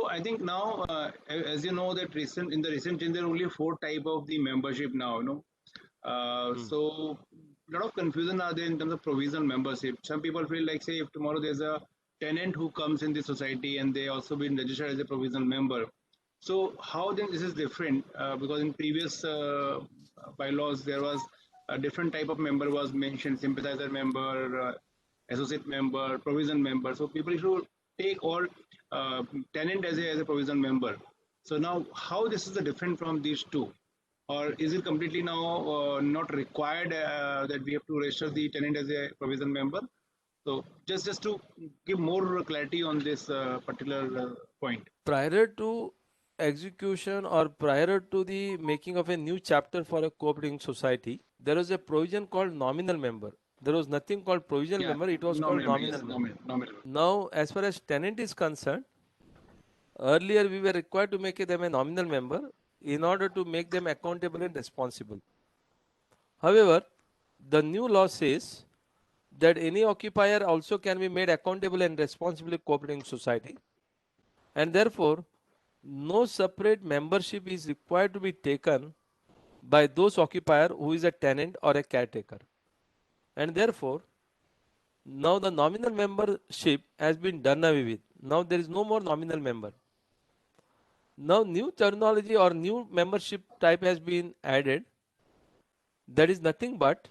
So I think now, as you know, that in the recent change, there are only four type of the membership now. Hmm. So a lot of confusion are there in terms of provisional membership. Some people feel like, say, if tomorrow there's a tenant who comes in the society and they also been registered as a provisional member. So how then this is different? Because in previous bylaws there was a different type of member was mentioned: sympathizer member, associate member, provision member. So people should take all tenant as a provision member. So now, how this is the different from these two? Or is it completely now not required that we have to register the tenant as a provision member? So just to give more clarity on this particular point. Prior to execution or prior to the making of a new chapter for a cooperating society, there was a provision called nominal member. There was nothing called provisional Yeah, member, it was called nominal, nominal yes, member. nominal. Now, as far as tenant is concerned, earlier we were required to make them a nominal member in order to make them accountable and responsible. However, the new law says that any occupier also can be made accountable and responsible in cooperating society, and therefore no separate membership is required to be taken by those occupier who is a tenant or a caretaker, and therefore now the nominal membership has been done away with. Now there is no more nominal member. Now new terminology or new membership type has been added, that is nothing but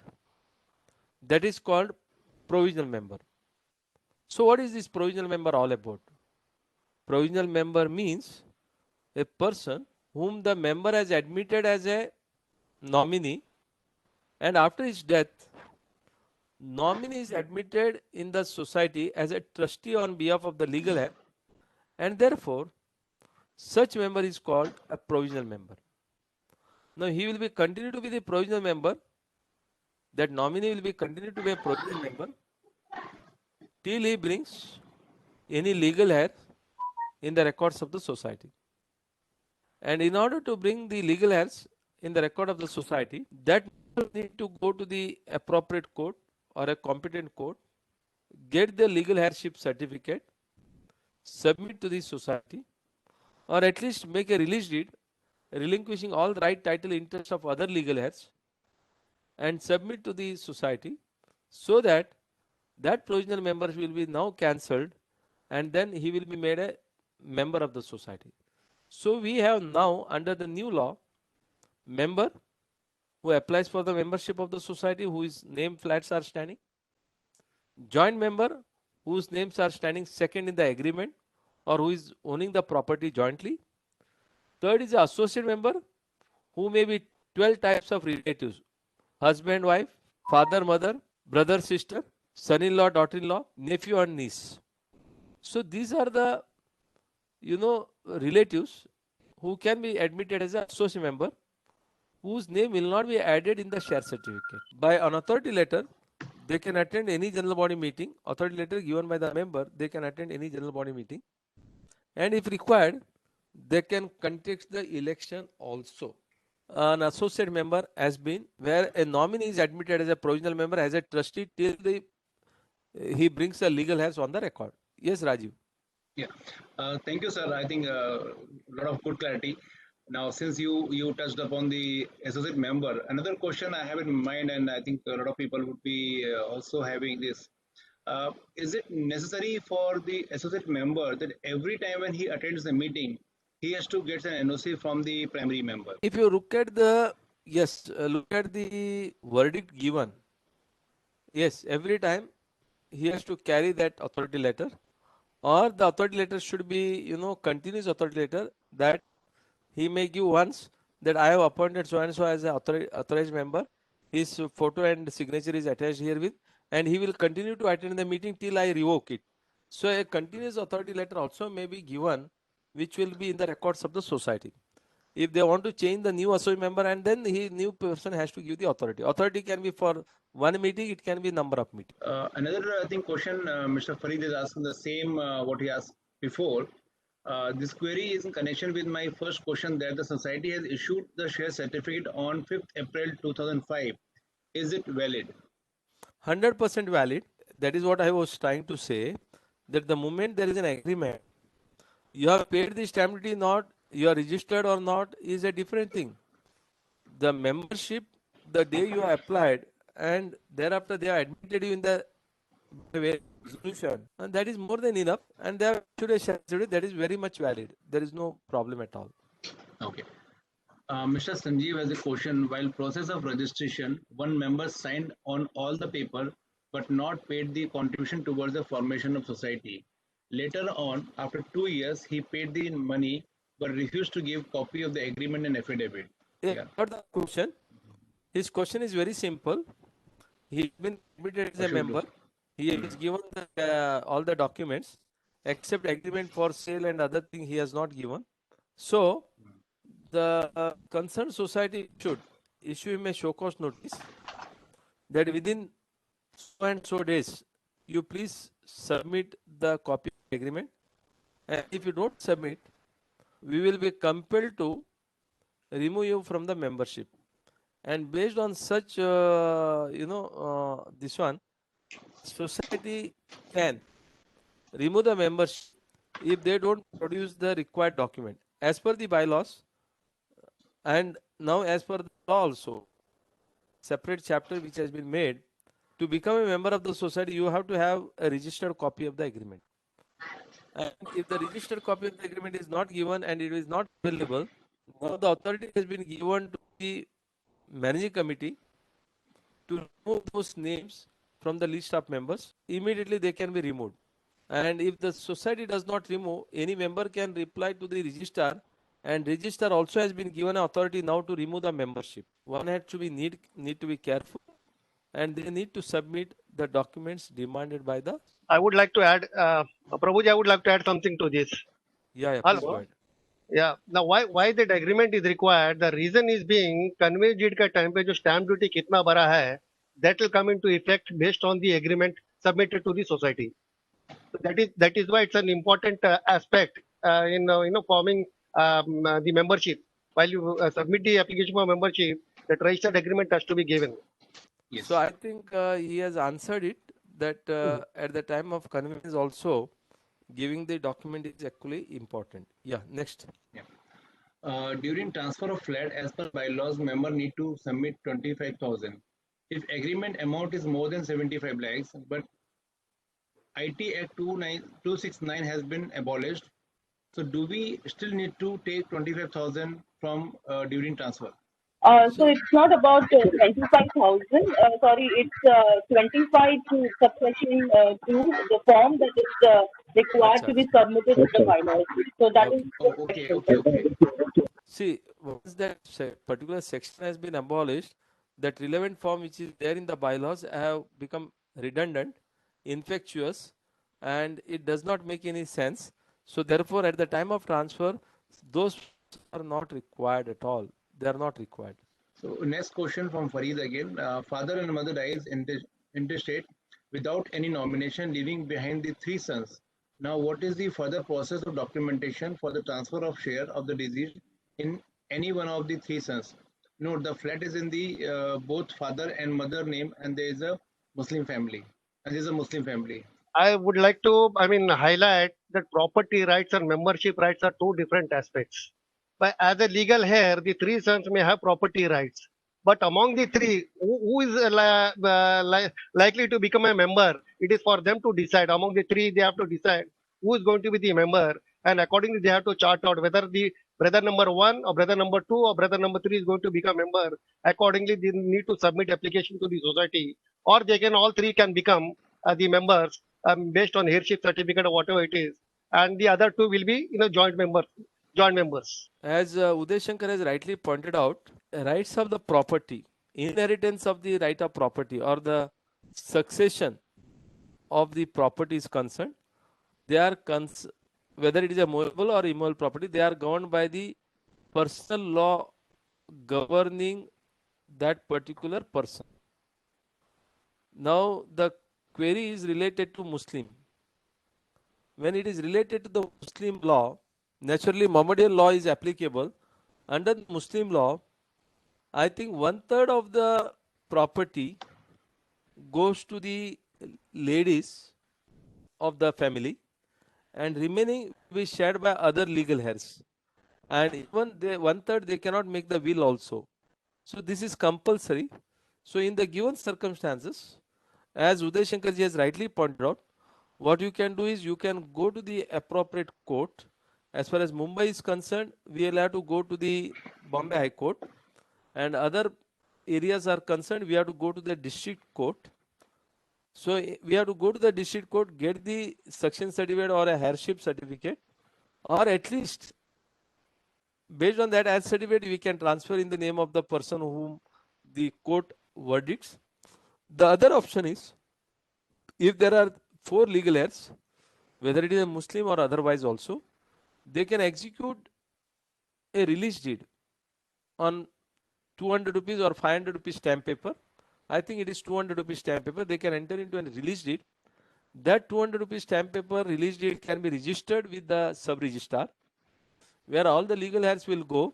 that is called provisional member. So what is this provisional member all about? Provisional member means a person whom the member has admitted as a nominee, and after his death nominee is admitted in the society as a trustee on behalf of the legal head, and therefore such member is called a provisional member. Now he will be continue to be the provisional member, that nominee will be continued to be a provisional member till he brings any legal heir in the records of the society. And in order to bring the legal heirs in the record of the society, that need to go to the appropriate court or a competent court, get the legal heirship certificate, submit to the society, or at least make a release deed relinquishing all the right title interests of other legal heirs and submit to the society, so that that provisional member will be now cancelled and then he will be made a member of the society. So we have now under the new law member who applies for the membership of the society whose name flats are standing, joint member whose names are standing second in the agreement or who is owning the property jointly. Third is the associate member who may be 12 types of relatives: husband, wife, father, mother, brother, sister, son-in-law, daughter-in-law, nephew and niece. So these are the relatives who can be admitted as an associate member whose name will not be added in the share certificate. By an authority letter, they can attend any general body meeting. Authority letter given by the member, they can attend any general body meeting. And if required, they can contest the election also. An associate member has been where a nominee is admitted as a provisional member as a trustee till he brings the legal heirs on the record. Yes, Rajiv. Yeah. Thank you, sir. I think a lot of good clarity. Now, since you touched upon the associate member, another question I have in mind, and I think a lot of people would be also having this. Is it necessary for the associate member that every time when he attends the meeting, he has to get an NOC from the primary member? If you look at look at the verdict given, yes, every time he has to carry that authority letter, or the authority letter should be, continuous authority letter that he may give once that I have appointed so and so as an authorized member. His photo and signature is attached herewith, and he will continue to attend the meeting till I revoke it. So a continuous authority letter also may be given, which will be in the records of the society. If they want to change the new associate member, and then he new person has to give the authority. Authority can be for one meeting, it can be number of meetings. Another, I think, question Mr. Farid is asking the same what he asked before. This query is in connection with my first question that the society has issued the share certificate on 5th April 2005. Is it valid? 100% valid. That is what I was trying to say, that the moment there is an agreement You have paid the stamp duty, not you are registered or not is a different thing. The membership, the day you are applied, and thereafter they are admitted you in the by way of resolution, and that is more than enough. And they have issued a stamp duty that is very much valid. There is no problem at all. Okay. Mr. Sanjeev has a question. While process of registration, one member signed on all the paper but not paid the contribution towards the formation of society. Later on, after 2 years, he paid the money but refused to give copy of the agreement and affidavit. Yeah, Yeah. got the question. His question is very simple. He's been admitted as a What should we do? member. He is given all the documents except agreement for sale and other thing he has not given. So the concerned society should issue him a show cause notice that within so and so days you please submit the copy of the agreement, and if you don't submit, we will be compelled to remove you from the membership. And based on such this one, society can remove the membership if they don't produce the required document as per the bylaws. And now as per the law also, separate chapter which has been made, to become a member of the society you have to have a registered copy of the agreement. And if the registered copy of the agreement is not given and it is not available, now the authority has been given to the managing committee to remove those names from the list of members. Immediately they can be removed. And if the society does not remove, any member can reply to the registrar, and registrar also has been given authority now to remove the membership. One had to be need to be careful, and they need to submit the documents demanded by the. I would like to add, Prabhuji, I would like to add something to this. Yeah, please go Hello. ahead. Yeah. Now, why that agreement is required? The reason is being conveyed deed का time पे जो stamp duty कितना बड़ा है, that will come into effect based on the agreement submitted to the society. So that is why it's an important aspect in forming the membership. While you submit the application for membership, that registered agreement has to be given. Yes. So I think he has answered it that at the time of conveyance also giving the document is actually important. Yeah, next. Yeah. During transfer of flat, as per bylaws, member need to submit 25,000. If agreement amount is more than 75 lakhs, but IT Act 269 has been abolished, so do we still need to take 25,000 from during transfer? So it's not about 25,000. Sorry, it's 25 to subsection 2, the form that is required to be submitted to the bylaws. So that is. Okay. See, once that particular section has been abolished, that relevant form which is there in the bylaws have become redundant, infectious, and it does not make any sense. So therefore, at the time of transfer, those are not required at all. They are not required. So next question from Farid again. Father and mother dies interstate without any nomination, leaving behind the 3 sons. Now, what is the further process of documentation for the transfer of share of the deceased in any one of the 3 sons? Note, the flat is in the both father and mother name, and there is a Muslim family. I would like to, highlight that property rights and membership rights are two different aspects. But as a legal heir, the 3 sons may have property rights. But among the 3, who is likely to become a member? It is for them to decide. Among the 3, they have to decide who is going to be the member. And accordingly, they have to chart out whether the brother number 1 or brother number 2 or brother number 3 is going to become a member. Accordingly, they need to submit application to the society. Or they can, all 3 can become the members based on heirship certificate or whatever it is, and the other 2 will be joint members. As Uday Shankar has rightly pointed out, rights of the property, inheritance of the right of property or the succession of the property is concerned, they are whether it is a movable or immovable property, they are governed by the personal law governing that particular person. Now the query is related to Muslim. When it is related to the Muslim law, naturally Mohammedan law is applicable. Under the Muslim law, I think 1/3 of the property goes to the ladies of the family, and remaining will be shared by other legal heirs. And even they, 1/3 they cannot make the will also. So this is compulsory. So in the given circumstances, as Uday Shankar ji has rightly pointed out, what you can do is you can go to the appropriate court. As far as Mumbai is concerned, we will have to go to the Bombay High Court, and other areas are concerned, we have to go to the district court. So we have to go to the district court, get the suction certificate or a heirship certificate, or at least based on that as certificate we can transfer in the name of the person whom the court verdicts. The other option is, if there are 4 legal heirs, whether it is a Muslim or otherwise also, they can execute a release deed on 200 rupees or 500 rupees stamp paper. I think it is 200 rupees stamp paper. They can enter into a release deed. That 200 rupees stamp paper release deed can be registered with the sub-registrar, where all the legal heirs will go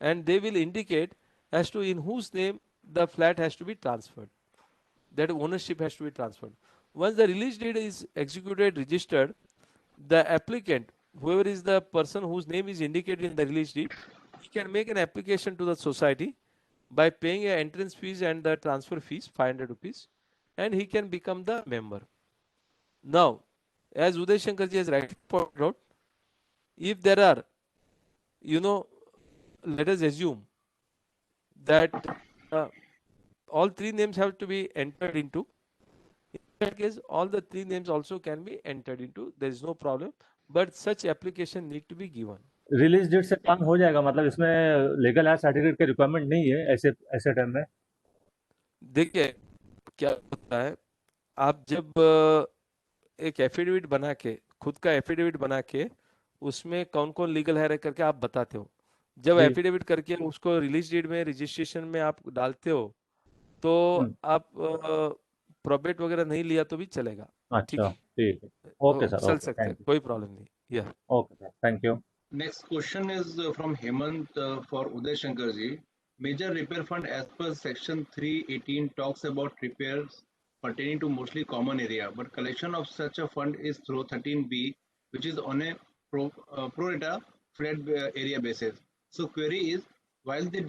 and they will indicate as to in whose name the flat has to be transferred. That ownership has to be transferred. Once the release deed is executed, registered, the applicant, whoever is the person whose name is indicated in the release deed, he can make an application to the society by paying an entrance fees and the transfer fees, 500 rupees, and he can become the member. Now, as Uday Shankar ji has rightly pointed out, if there are, let us assume that all 3 names have to be entered into. In that case, all the 3 names also can be entered into. There is no problem, but such application need to be given. Release deed से काम हो जाएगा, मतलब इसमें legal heir certificate की requirement नहीं है ऐसे टाइम में? देखिए क्या होता है, आप जब एक एफिडेविट बना के, खुद का एफिडेविट बना के उसमें कौन कौन लीगल है करके आप बताते हो, जब एफिडेविट करके उसको रिलीज डेट में रजिस्ट्रेशन में आप डालते हो तो आप प्रोबेट वगैरह नहीं लिया तो भी चलेगा. ठीक है, ओके सर, चल सकते हैं, कोई प्रॉब्लम नहीं. या okay sir, thank you. Next question is from Hemant for Uday Shankar ji. Major repair fund as per section 318 talks about repairs pertaining to mostly common area, but collection of such a fund is through 13B, which is on a pro rata flat area basis. So query is, while the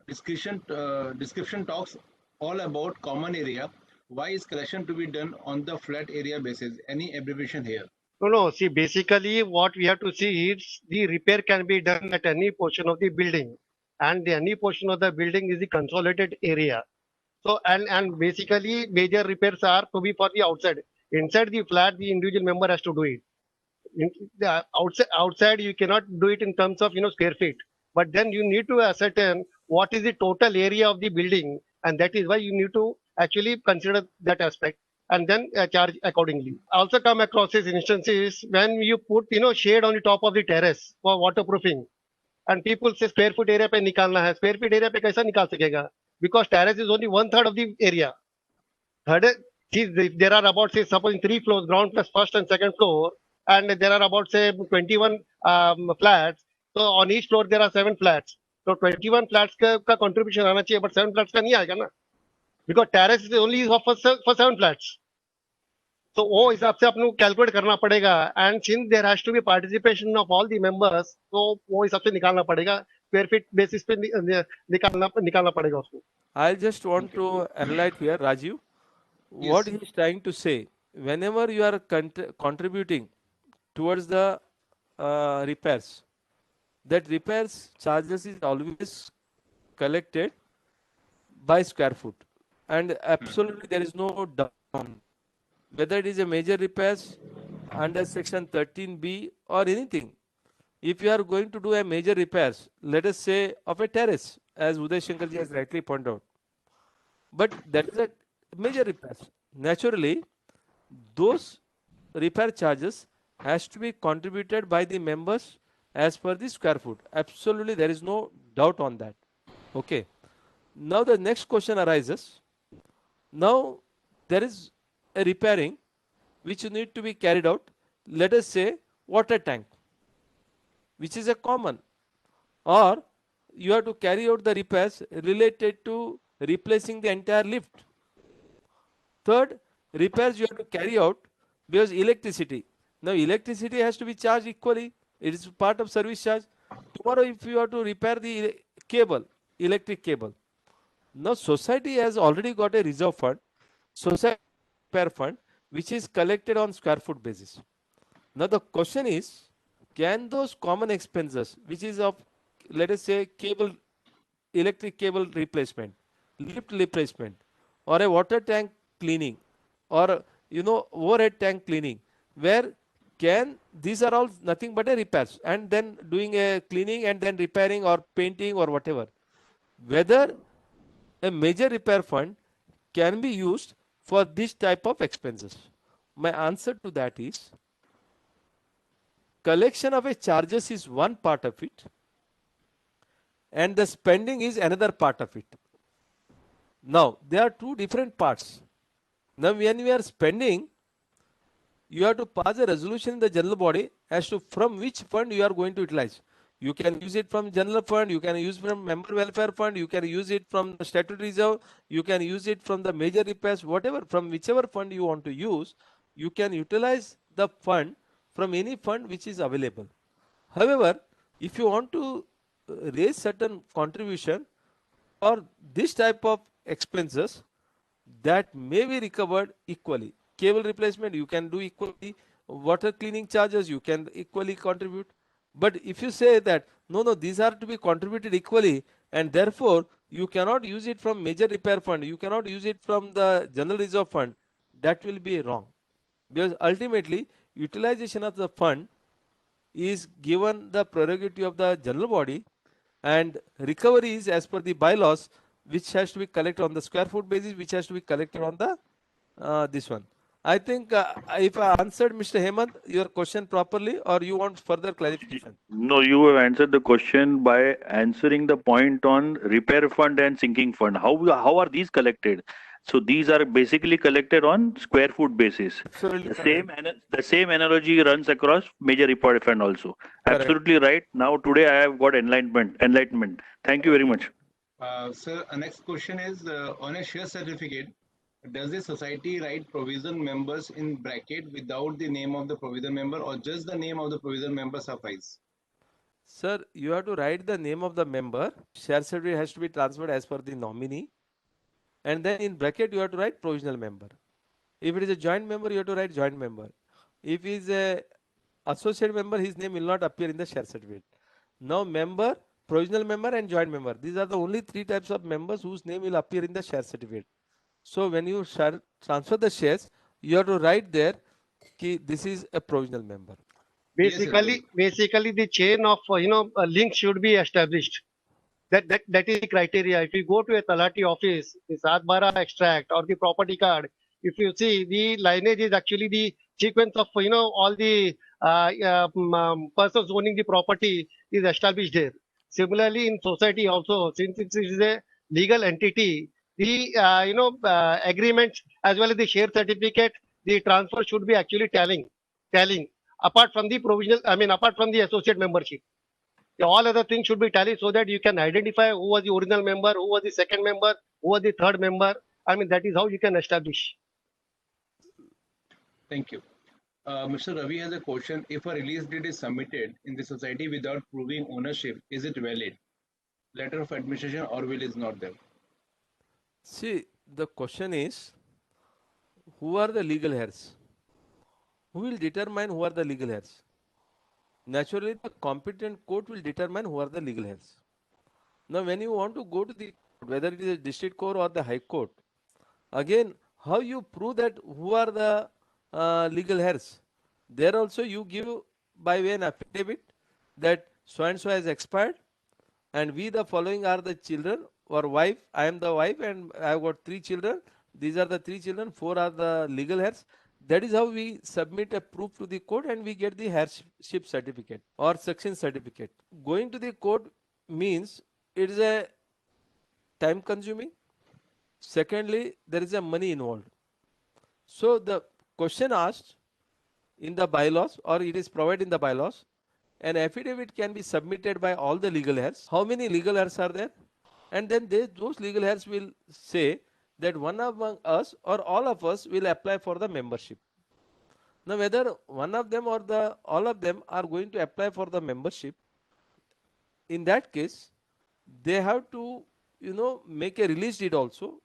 description talks all about common area, why is collection to be done on the flat area basis? Any abbreviation here? No. See, basically what we have to see is the repair can be done at any portion of the building, and any portion of the building is the consolidated area. So, and basically major repairs are to be for the outside. Inside the flat, the individual member has to do it. The outside you cannot do it in terms of square feet, but then you need to ascertain what is the total area of the building, and that is why you need to actually consider that aspect and then charge accordingly. I also come across these instances when you put shade on the top of the terrace for waterproofing, and people say square foot area पे निकालना है. Square feet area पे कैसा निकाल सकेगा? Because terrace is only 1/3 of the area. Third, see, there are about, say, suppose 3 floors, ground plus first and second floor, and there are about, say, 21 flats. So on each floor there are 7 flats. So 21 flats का contribution आना चाहिए, but 7 flats का नहीं आएगा ना, because terrace is only for 7 flats. So वो हिसाब से अपने को कैलकुलेट करना पड़ेगा, and since there has to be participation of all the members, तो वो हिसाब से निकालना पड़ेगा, square feet basis पे निकालना पड़ेगा उसको. I just want to highlight here, Rajiv, what he is trying to say. Whenever you are contributing towards the repairs, that repairs charges is always collected by square foot, and absolutely there is no doubt on whether it is a major repairs under section 13B or anything. If you are going to do a major repairs, let us say of a terrace, as Uday Shankar ji has rightly pointed out, but that is a major repairs. Naturally, those repair charges has to be contributed by the members as per the square foot. Absolutely, there is no doubt on that. Okay. Now the next question arises. Now there is a repairing which need to be carried out. Let us say water tank, which is a common, or you have to carry out the repairs related to replacing the entire lift. Third, repairs you have to carry out because electricity. Now electricity has to be charged equally. It is part of service charge. Tomorrow if you have to repair the cable, electric cable, now society has already got a reserve fund, society repair fund, which is collected on square foot basis. Now the question is, can those common expenses, which is of, let us say, cable, electric cable replacement, lift replacement, or a water tank cleaning, or overhead tank cleaning, where can these are all nothing but a repairs, and then doing a cleaning and then repairing or painting or whatever, whether a major repair fund can be used for this type of expenses? My answer to that is, collection of a charges is one part of it and the spending is another part of it. Now there are two different parts. Now when we are spending, you have to pass a resolution in the general body as to from which fund you are going to utilize. You can use it from general fund, you can use from member welfare fund, you can use it from the statutory reserve, you can use it from the major repairs, whatever, from whichever fund you want to use, you can utilize the fund from any fund which is available. However, if you want to raise certain contribution or this type of expenses, that may be recovered equally. Cable replacement you can do equally, water cleaning charges you can equally contribute. But if you say that no, these are to be contributed equally and therefore you cannot use it from major repair fund, you cannot use it from the general reserve fund, that will be wrong. Because ultimately utilization of the fund is given the prerogative of the general body, and recovery is as per the bylaws, which has to be collected on the square foot basis, which has to be collected on the this one. I think if I answered Mr. Hemant your question properly, or you want further clarification? No, you have answered the question by answering the point on repair fund and sinking fund. How are these collected? So these are basically collected on square foot basis. The same analogy runs across major repair fund also. Correct. Absolutely right. Now today I have got enlightenment. Thank you very much. Sir, next question is on a share certificate, does the society write provision members in bracket without the name of the provision member, or just the name of the provision member suffice? Sir, you have to write the name of the member. Share certificate has to be transferred as per the nominee, and then in bracket you have to write provisional member. If it is a joint member, you have to write joint member. If he is a associate member, his name will not appear in the share certificate. Now member, provisional member and joint member, these are the only three types of members whose name will appear in the share certificate. So when you transfer the shares, you have to write there ki this is a provisional member. Basically the chain of link should be established. That is the criteria. If you go to a Talati office, the Sadbara extract or the property card, if you see, the lineage is actually the sequence of all the persons owning the property is established there. Similarly, in society also, since it is a legal entity, the agreements as well as the share certificate, the transfer should be actually tallying. Apart from the apart from the associate membership, all other things should be tallied so that you can identify who was the original member, who was the second member, who was the third member. That is how you can establish. Thank you. Mr. Ravi has a question. If a release deed is submitted in the society without proving ownership, is it valid? Letter of administration or will is not there. See, the question is, who are the legal heirs? Who will determine who are the legal heirs? Naturally, the competent court will determine who are the legal heirs. Now, when you want to go to the, whether it is a district court or the high court, again, how you prove that who are the legal heirs? There also you give by way an affidavit that so and so has expired, and we the following are the children or wife. I am the wife and I have got 3 children. These are the 3 children, 4 are the legal heirs. That is how we submit a proof to the court and we get the heirship certificate or succession certificate. Going to the court means it is a time consuming. Secondly, there is a money involved. So the question asked in the bylaws, or it is provided in the bylaws, an affidavit can be submitted by all the legal heirs. How many legal heirs are there? And then those legal heirs will say that one among us or all of us will apply for the membership. Now, whether one of them or all of them are going to apply for the membership, in that case, they have to, make a release deed also.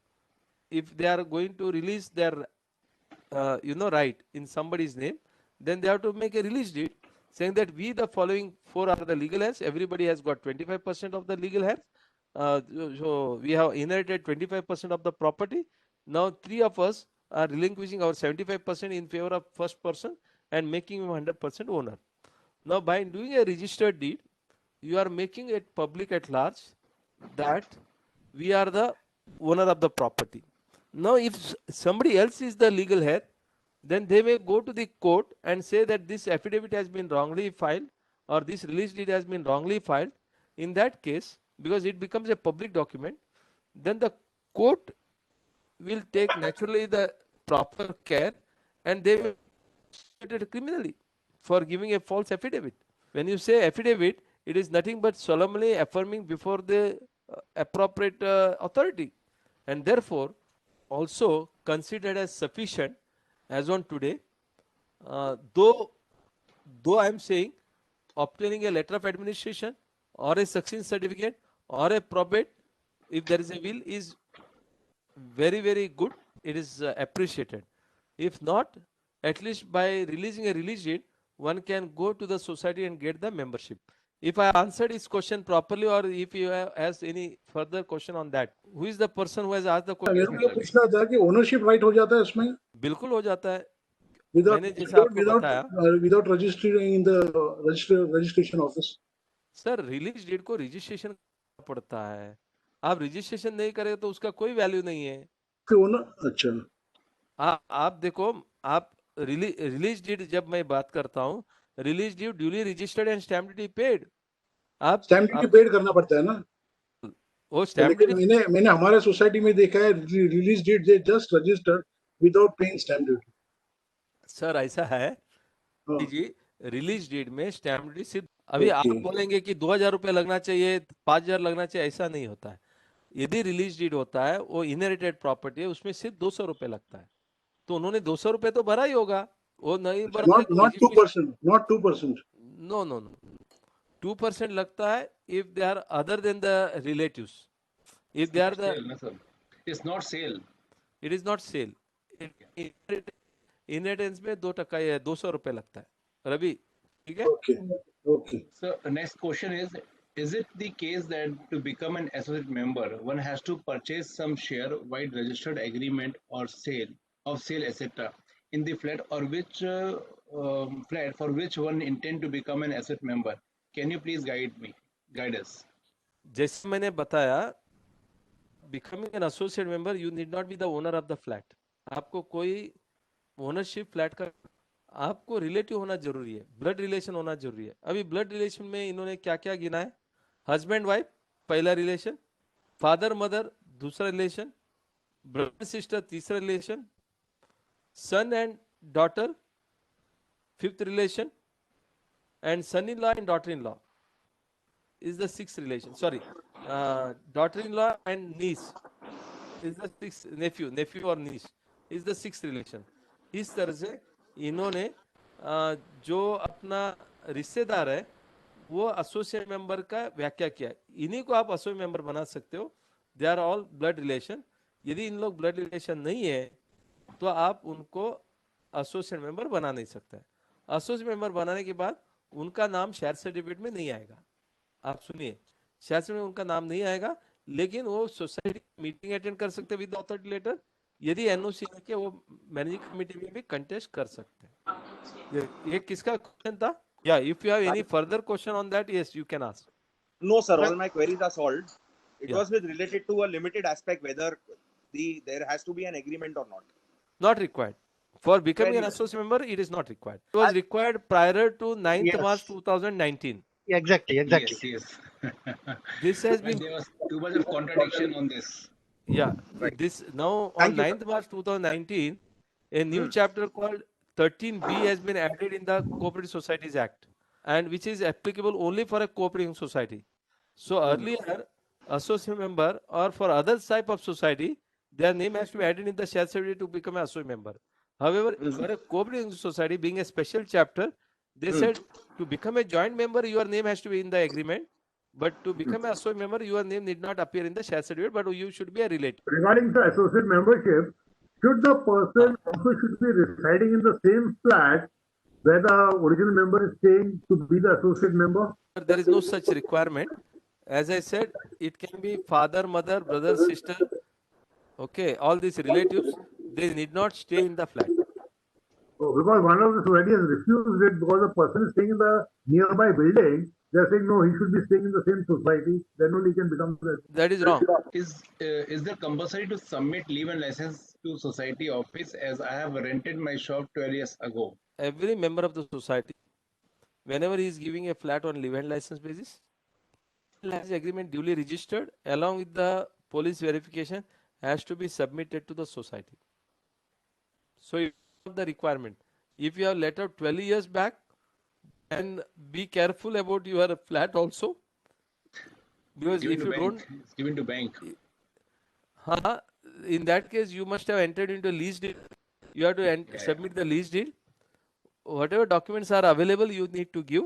If they are going to release their, right in somebody's name, then they have to make a release deed saying that we, the following four, are the legal heirs. Everybody has got 25% of the legal heirs. So we have inherited 25% of the property. Now, three of us are relinquishing our 75% in favor of first person and making him 100% owner. Now, by doing a registered deed, you are making it public at large that we are the owner of the property. Now, if somebody else is the legal heir, then they may go to the court and say that this affidavit has been wrongly filed or this release deed has been wrongly filed. In that case, because it becomes a public document, then the court will take naturally the proper care and they will be treated criminally for giving a false affidavit. When you say affidavit, it is nothing but solemnly affirming before the appropriate authority, and therefore also considered as sufficient as on today. Though I am saying obtaining a letter of administration or a succession certificate or a probate, if there is a will, is very, very good. It is appreciated. If not, at least by releasing a release deed, one can go to the society and get the membership. If I answered his question properly, or if you has any further question on that, who is the person who has asked the question? मेरे को पूछना था कि ownership right हो जाता है इसमें? बिल्कुल हो जाता है. Without मैंने जैसा आपको बताया, without registering in the registration office. Sir, release deed को रजिस्ट्रेशन पड़ता है. आप रजिस्ट्रेशन नहीं करें तो उसका कोई वैल्यू नहीं है. अच्छा, आप देखो, आप रिलीज डेट जब मैं बात करता हूँ, release deed duly registered and stamp duty paid. आप स्टैम्प ड्यूटी पेड करना पड़ता है ना? वो स्टैम्प ड्यूटी मैंने हमारे सोसाइटी में देखा है, release deed they just registered without paying stamp duty. Sir, ऐसा है जी, रिलीज डेट में स्टैम्प ड्यूटी सिर्फ, अभी आप बोलेंगे कि 2000 रुपए लगना चाहिए, 5000 लगना चाहिए, ऐसा नहीं होता है. यदि रिलीज डीड होता है, वो इनहेरिटेड प्रॉपर्टी है, उसमें सिर्फ 200 रुपए लगता है. तो उन्होंने 200 रुपए तो भरा ही होगा. वो नहीं भरा, not 2%. No. 2% लगता है if they are other than the relatives. If they are the, it's not sale. It is not sale. Inheritance में 2% या 200 रुपए लगता है. रवि, ठीक है? Okay. So next question is it the case that to become an associate member, one has to purchase some share by registered agreement or sale, etc. in the flat, or which flat for which one intend to become an associate member? Can you please guide us? जैसे मैंने बताया, becoming an associate member, you need not be the owner of the flat. आपको कोई ownership flat का, आपको relative होना जरूरी है, ब्लड रिलेशन होना जरूरी है. अभी ब्लड रिलेशन में इन्होंने क्या क्या गिना है? हस्बैंड वाइफ पहला रिलेशन, फादर मदर दूसरा रिलेशन, ब्रदर सिस्टर तीसरा relation, son and daughter fifth relation, and son in law and daughter in law is the sixth relation. Sorry, daughter-in-law and niece is the sixth. Nephew or niece is the sixth relation. इस तरह से इन्होंने जो अपना रिश्तेदार है वो associate member का व्याख्या किया. इन्हीं को आप एसोसिएट मेंबर बना सकते हो. They are all blood relation. यदि इन लोग ब्लड रिलेशन नहीं है तो आप उनको एसोसिएट मेंबर बना नहीं सकते. एसोसिएट मेंबर बनाने के बाद उनका नाम शेयर सर्टिफिकेट में नहीं आएगा. आप सुनिए, शेयर सर्टिफिकेट में उनका नाम नहीं आएगा, लेकिन वो सोसाइटी मीटिंग अटेंड कर सकते विद अथॉरिटी लेटर. यदि एनओसी है कि वो मैनेजिंग कमेटी में भी कंटेस्ट कर सकते हैं. ये किसका क्वेश्चन था? या if you have any further question on that, yes you can ask. No sir, all my queries are solved. It was with related to a limited aspect, whether there has to be an agreement or not. Not required. For becoming an associate member, it is not required. It was required prior to 9th March 2019. Exactly. Yes. This has been, there was too much of contradiction on this. Yeah, right. This now on 9th March 2019, a new chapter called 13B has been added in the Cooperative Societies Act, and which is applicable only for a cooperating society. So earlier, associate member or for other type of society, their name has to be added in the share certificate to become an associate member. However, for a cooperative society being a special chapter, they said to become a joint member, your name has to be in the agreement. But to become an associate member, your name need not appear in the share certificate, but you should be a relative. Regarding the associate membership, should the person also should be residing in the same flat where the original member is staying to be the associate member? There is no such requirement. As I said, it can be father, mother, brother, sister. Okay, all these relatives, they need not stay in the flat. Oh, because one of the society has refused it because the person is staying in the nearby building. They're saying no, he should be staying in the same society. Then only he can become the. That is wrong. Is there compulsory to submit leave and license to society office, as I have rented my shop 12 years ago? Every member of the society, whenever he is giving a flat on leave and license basis, license agreement duly registered along with the police verification has to be submitted to the society. So you have the requirement. If you have letter 12 years back, and be careful about your flat also, because if you don't, it's given to bank. In that case you must have entered into a lease deed. You have to submit the lease deed. Whatever documents are available, you need to give.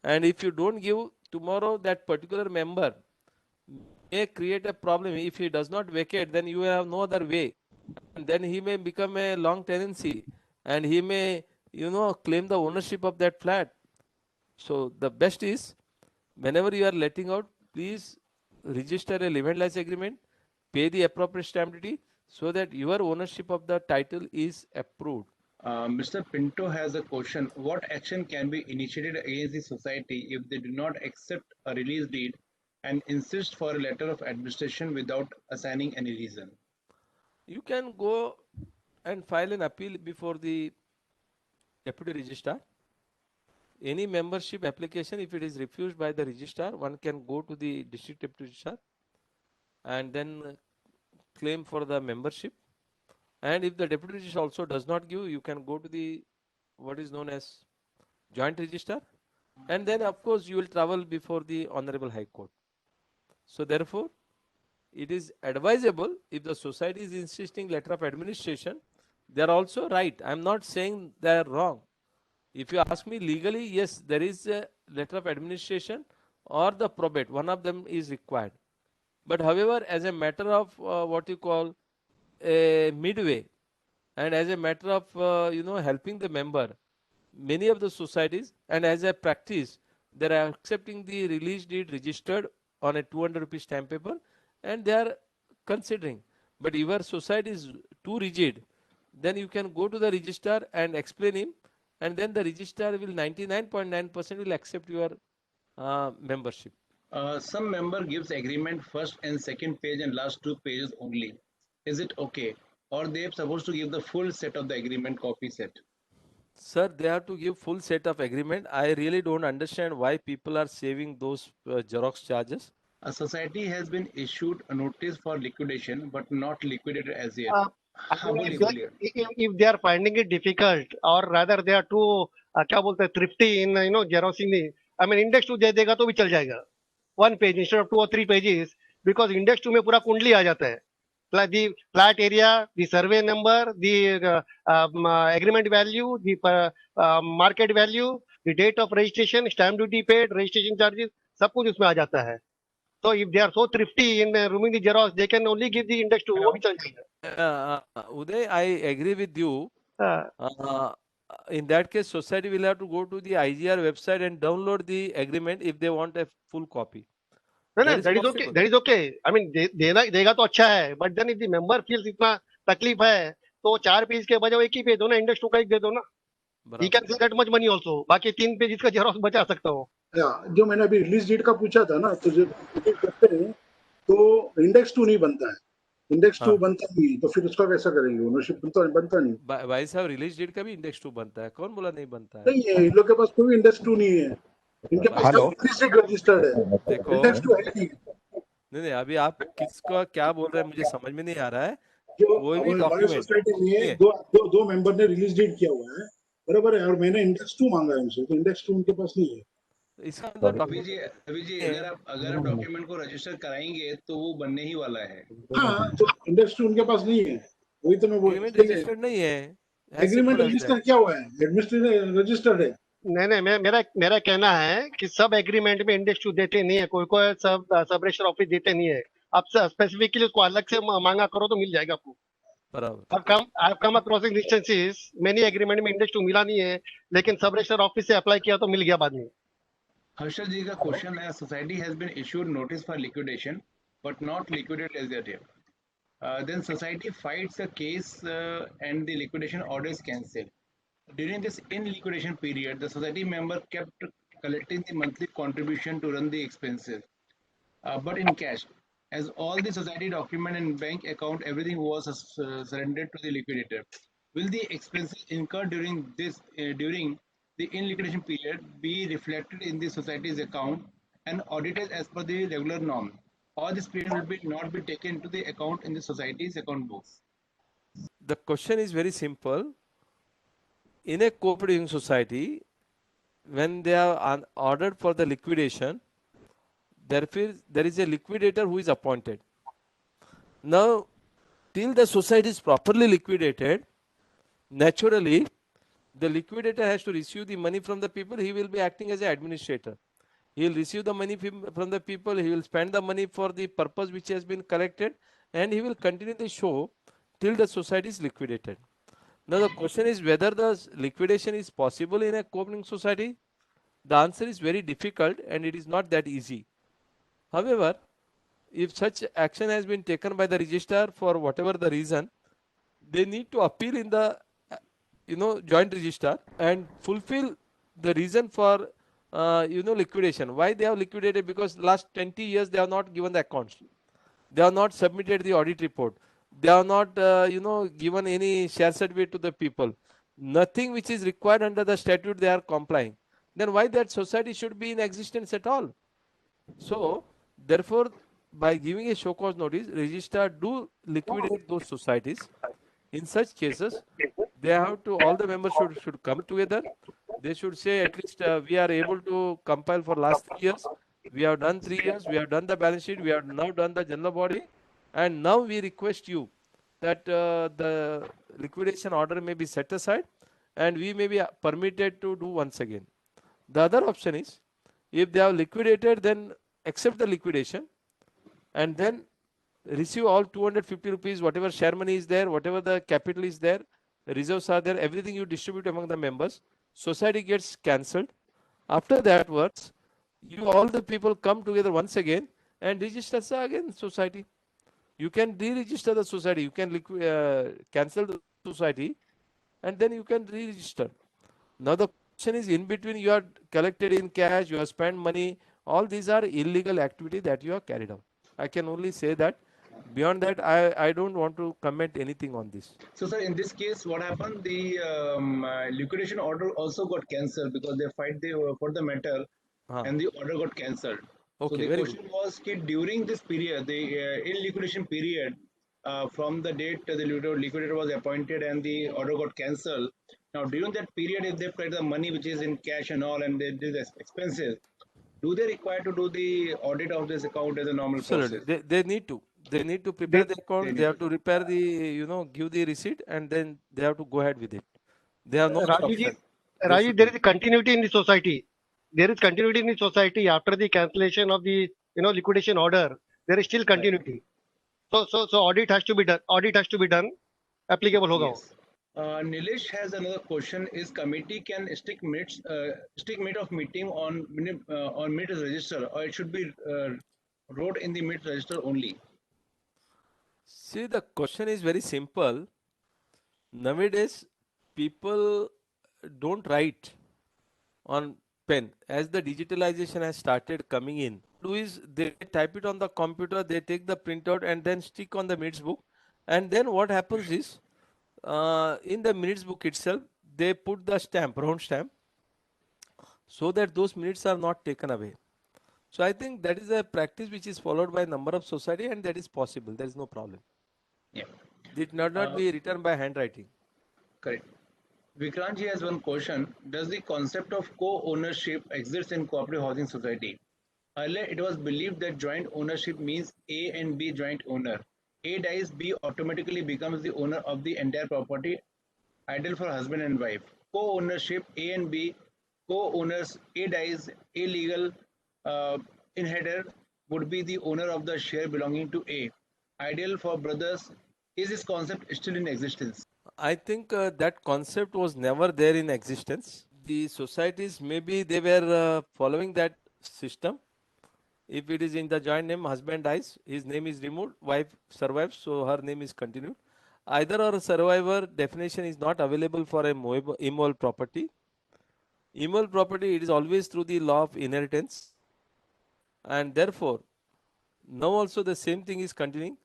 And if you don't give, tomorrow that particular member may create a problem. If he does not vacate, then you have no other way. And then he may become a long tenancy, and he may, claim the ownership of that flat. So the best is, whenever you are letting out, please register a leave and license agreement, pay the appropriate stamp duty, so that your ownership of the title is approved. Mr. Pinto has a question. What action can be initiated against the society if they do not accept a release deed and insist for a letter of administration without assigning any reason? You can go and file an appeal before the deputy registrar. Any membership application, if it is refused by the registrar, one can go to the district deputy registrar and then claim for the membership. And if the deputy registrar also does not give, you can go to the what is known as joint registrar, and then of course you will travel before the Honorable High Court. So therefore, it is advisable, if the society is insisting letter of administration, they are also right. I am not saying they are wrong. If you ask me legally, yes, there is a letter of administration or the probate. One of them is required. But however, as a matter of what you call a midway, and as a matter of helping the member, many of the societies, and as a practice, they are accepting the release deed registered on a 200 rupees stamp paper, and they are considering. But if your society is too rigid, then you can go to the registrar and explain him, and then the registrar will 99.9% will accept your membership. Some member gives agreement first and second page and last 2 pages only. Is it okay? Or they are supposed to give the full set of the agreement copy set? Sir, they have to give full set of agreement. I really don't understand why people are saving those Xerox charges. A society has been issued a notice for liquidation but not liquidated as yet. If they are finding it difficult, or rather they are too thrifty in xeroxing the, index 2 दे देगा तो भी चल जाएगा. 1 page instead of 2 or 3 pages, because index 2 में पूरा कुंडली आ जाता है. The flat area, the survey number, the agreement value, the market value, the date of registration, stamp duty paid, registration charges, सब कुछ उसमें आ जाता है. So if they are so thrifty in removing the xerox, they can only give the index to वो भी चल जाएगा. Uday, I agree with you. In that case, society will have to go to the IGR website and download the agreement if they want a full copy. That is okay. That is okay. देगा तो अच्छा है. But then if the member feels इतना तकलीफ है, तो 4 page के बजाय 1 ही पेज दो ना, इंडेक्स 2 का 1 दे दो ना. He can save that much money also. बाकी 3 पेज का जेरोक्स बचा सकता हो. जो मैंने अभी रिलीज डेट का पूछा था ना, तो जब करते हैं तो इंडेक्स 2 नहीं बनता है. इंडेक्स 2 बनता नहीं है, तो फिर उसका कैसा करेंगे? ओनरशिप बनता नहीं. भाई साहब, रिलीज डेट का भी इंडेक्स 2 बनता है. कौन बोला नहीं बनता है? नहीं है, इन लोग के पास कोई इंडेक्स 2 नहीं है. इनके पास रिलीज डेट रजिस्टर्ड है. इंडेक्स 2 है नहीं. नहीं, अभी आप किसका क्या बोल रहे हैं मुझे समझ में नहीं आ रहा है. कोई भी डॉक्यूमेंट सोसाइटी में दो मेंबर ने रिलीज डेट किया हुआ है, बराबर है, और मैंने इंडेक्स 2 मांगा है उनसे, तो इंडेक्स 2 उनके पास नहीं है. इसका अभी जी अगर आप डॉक्यूमेंट को रजिस्टर कराएंगे तो वो बनने ही वाला है. हाँ, तो इंडेक्स 2 उनके पास नहीं है. वही तो मैं बोल रहा हूं. रजिस्टर्ड नहीं है. एग्रीमेंट रजिस्टर क्या हुआ है? एडमिनिस्ट्रेटर रजिस्टर्ड है। नहीं, मेरा कहना है कि सब एग्रीमेंट में इंडेक्स टू देते नहीं है, कोई सब रजिस्टर ऑफिस देते नहीं है। आप स्पेसिफिकली उसको अलग से मांगा करो तो मिल जाएगा आपको। बराबर। I've come across instances, many agreement में इंडेक्स टू मिला नहीं है, लेकिन सब रजिस्टर ऑफिस से अप्लाई किया तो मिल गया बाद में। हर्षल जी का क्वेश्चन है, society has been issued notice for liquidation but not liquidated as yet. Then society fights a case and the liquidation order is cancelled. During this in liquidation period, the society member kept collecting the monthly contribution to run the expenses, but in cash. As all the society document and bank account, everything was surrendered to the liquidator. Will the expenses incurred during the in liquidation period be reflected in the society's account and audited as per the regular norm, or this period will not be taken into the account in the society's account books? The question is very simple. In a cooperating society, when they are ordered for the liquidation, there is a liquidator who is appointed. Now, till the society is properly liquidated, naturally, the liquidator has to receive the money from the people. He will be acting as an administrator. He will receive the money from the people. He will spend the money for the purpose which has been collected, and he will continue the show till the society is liquidated. Now, the question is whether the liquidation is possible in a cooperating society. The answer is very difficult and it is not that easy. However, if such action has been taken by the registrar for whatever the reason, they need to appeal in the joint registrar and fulfill the reason for liquidation. Why they have liquidated? Because last 20 years they have not given the accounts. They have not submitted the audit report. They have not given any share certificate to the people. Nothing which is required under the statute they are complying. Then why that society should be in existence at all? So therefore, by giving a show cause notice, registrar do liquidate those societies. In such cases, they have to, all the members should come together. They should say at least we are able to compile for last 3 years. We have done 3 years. We have done the balance sheet. We have now done the general body. And now we request you that the liquidation order may be set aside and we may be permitted to do once again. The other option is, if they have liquidated, then accept the liquidation and then receive all 250 rupees, whatever share money is there, whatever the capital is there, reserves are there, everything you distribute among the members. Society gets cancelled. After that works, you all the people come together once again and register again society. You can re-register the society. You can cancel the society and then you can re-register. Now the question is, in between you are collected in cash, you have spent money. All these are illegal activity that you have carried out. I can only say that. Beyond that, I don't want to comment anything on this. So, sir, in this case, what happened? The liquidation order also got cancelled because they fight for the matter, and the order got cancelled. Okay, so the very question good. was that during this period, the in liquidation period, from the date the liquidator was appointed and the order got cancelled. Now, during that period, if they paid the money which is in cash and all, and they did expenses, do they require to do the audit of this account as a normal Absolutely. process? They need to. They need to prepare the account. They have to repair the, give the receipt, and then they have to go ahead with it. They have no option. Rajiv, there is a continuity in the society. There is continuity in the society after the cancellation of the liquidation order. There is still continuity. So audit has to be done. Audit has to be done. Applicable hoga. Yes. Nilesh has another question. Is committee can stick minute of meeting on minute register, or it should be wrote in the minute register only? See, the question is very simple. Nowadays, people don't write on pen. As the digitalization has started coming in, they type it on the computer, they take the printout and then stick on the minutes book. And then what happens is, in the minutes book itself, they put the stamp, round stamp, so that those minutes are not taken away. So I think that is a practice which is followed by a number of society, and that is possible. There is no problem. Yeah. It need not be written by handwriting. Correct. Vikrantji has one question. Does the concept of co-ownership exist in cooperative housing society? Earlier, it was believed that joint ownership means A and B joint owner. A dies, B automatically becomes the owner of the entire property ideal for husband and wife. Co-ownership A and B, co-owners A dies, A legal inheritor would be the owner of the share belonging to A. Ideal for brothers. Is this concept still in existence? I think that concept was never there in existence. The societies, maybe they were following that system. If it is in the joint name, husband dies, his name is removed, wife survives, so her name is continued. Either or survivor definition is not available for a immovable property. Immovable property, it is always through the law of inheritance, and therefore now also the same thing is continuing.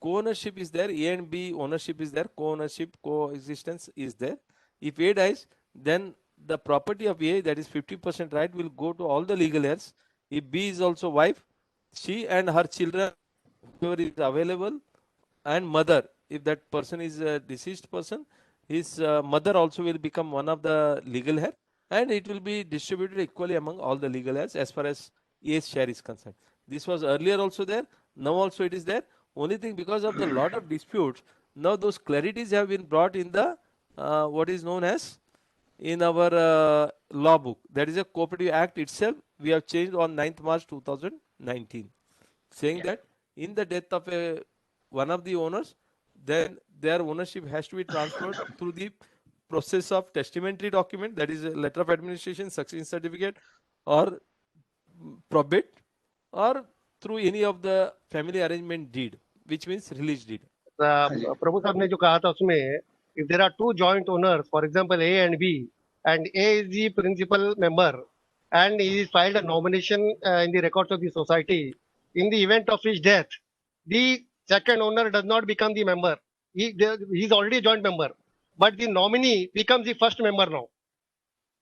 Co-ownership is there, A and B ownership is there, co-ownership, coexistence is there. If A dies, then the property of A, that is 50% right, will go to all the legal heirs. If B is also wife, she and her children, whoever is available, and mother, if that person is a deceased person, his mother also will become one of the legal heir, and it will be distributed equally among all the legal heirs as far as A's share is concerned. This was earlier also there, now also it is there. Only thing, because of the lot of disputes, now those clarities have been brought in the what is known as in our law book. That is a Cooperative Act itself. We have changed on 9th March 2019, saying that in the death of one of the owners, then their ownership has to be transferred through the process of testamentary document, that is a letter of administration, succession certificate, or probate, or through any of the family arrangement deed, which means release deed. प्रभु साहब ने जो कहा था उसमें, if there are two joint owners, for example A and B, and A is the principal member, and he filed a nomination in the records of the society, in the event of his death, the second owner does not become the member. He is already a joint member, but the nominee becomes the first member now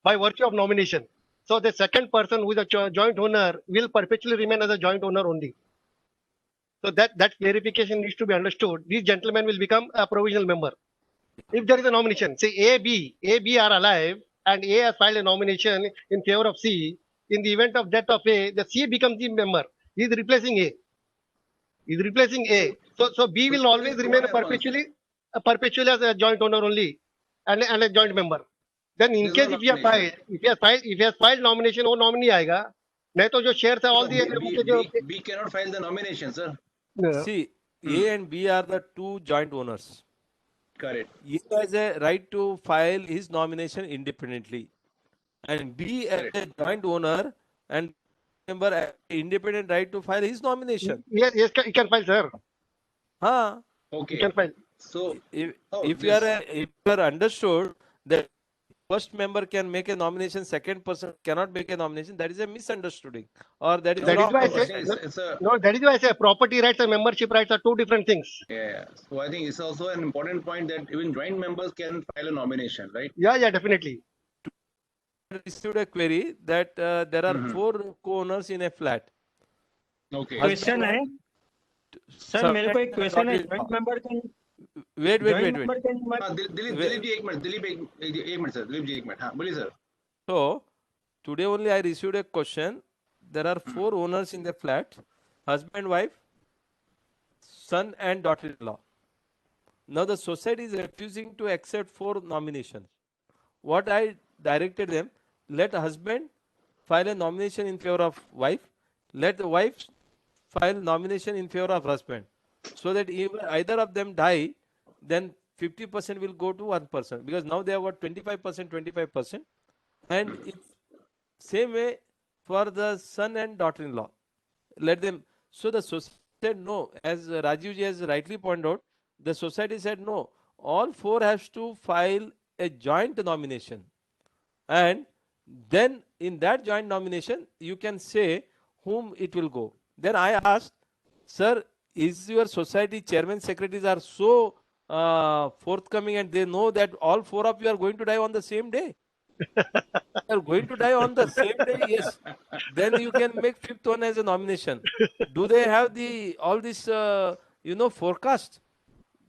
by virtue of nomination. So the second person who is a joint owner will perpetually remain as a joint owner only. So that clarification needs to be understood. These gentlemen will become a provisional member. If there is a nomination, say A, B are alive, and A has filed a nomination in favor of C. In the event of death of A, the C becomes the member. He is replacing A. So B will always remain perpetually as a joint owner only, and a joint member. Then in case if he has filed nomination, वो nominee आएगा. नहीं तो जो shares है all the B cannot file the nomination, sir. See, A and B are the two joint owners. Correct. A has a right to file his nomination independently, and B as a joint owner and member has independent right to file his nomination. Yes, he can file, sir. Okay. He can file. So if you are understood that first member can make a nomination, second person cannot make a nomination, that is a misunderstanding, or that is wrong. That is why I say property rights and membership rights are two different things. Yeah. So I think it's also an important point that even joint members can file a nomination, right? Yeah, definitely. I received a query that there are 4 co-owners in a flat. Okay. Question है sir, मेरे को एक question है, joint member can wait Dilip ji एक minute sir, Dilip ji एक minute, हाँ बोलिए sir. So today only I received a question. There are 4 owners in the flat: husband, wife, son and daughter-in-law. Now the society is refusing to accept 4 nominations. What I directed them, let husband file a nomination in favor of wife, let the wife file nomination in favor of husband, so that if either of them die, then 50% will go to one person, because now they have got 25%, and it's same way for the son and daughter-in-law. Let them. So the society said no, as Rajiv ji has rightly pointed out, the society said no, all 4 has to file a joint nomination, and then in that joint nomination you can say whom it will go. Then I asked, sir, is your society chairman secretaries are so forthcoming and they know that all 4 of you are going to die on the same day? You are going to die on the same day? Yes. Then you can make 5th one as a nomination. Do they have all this forecast?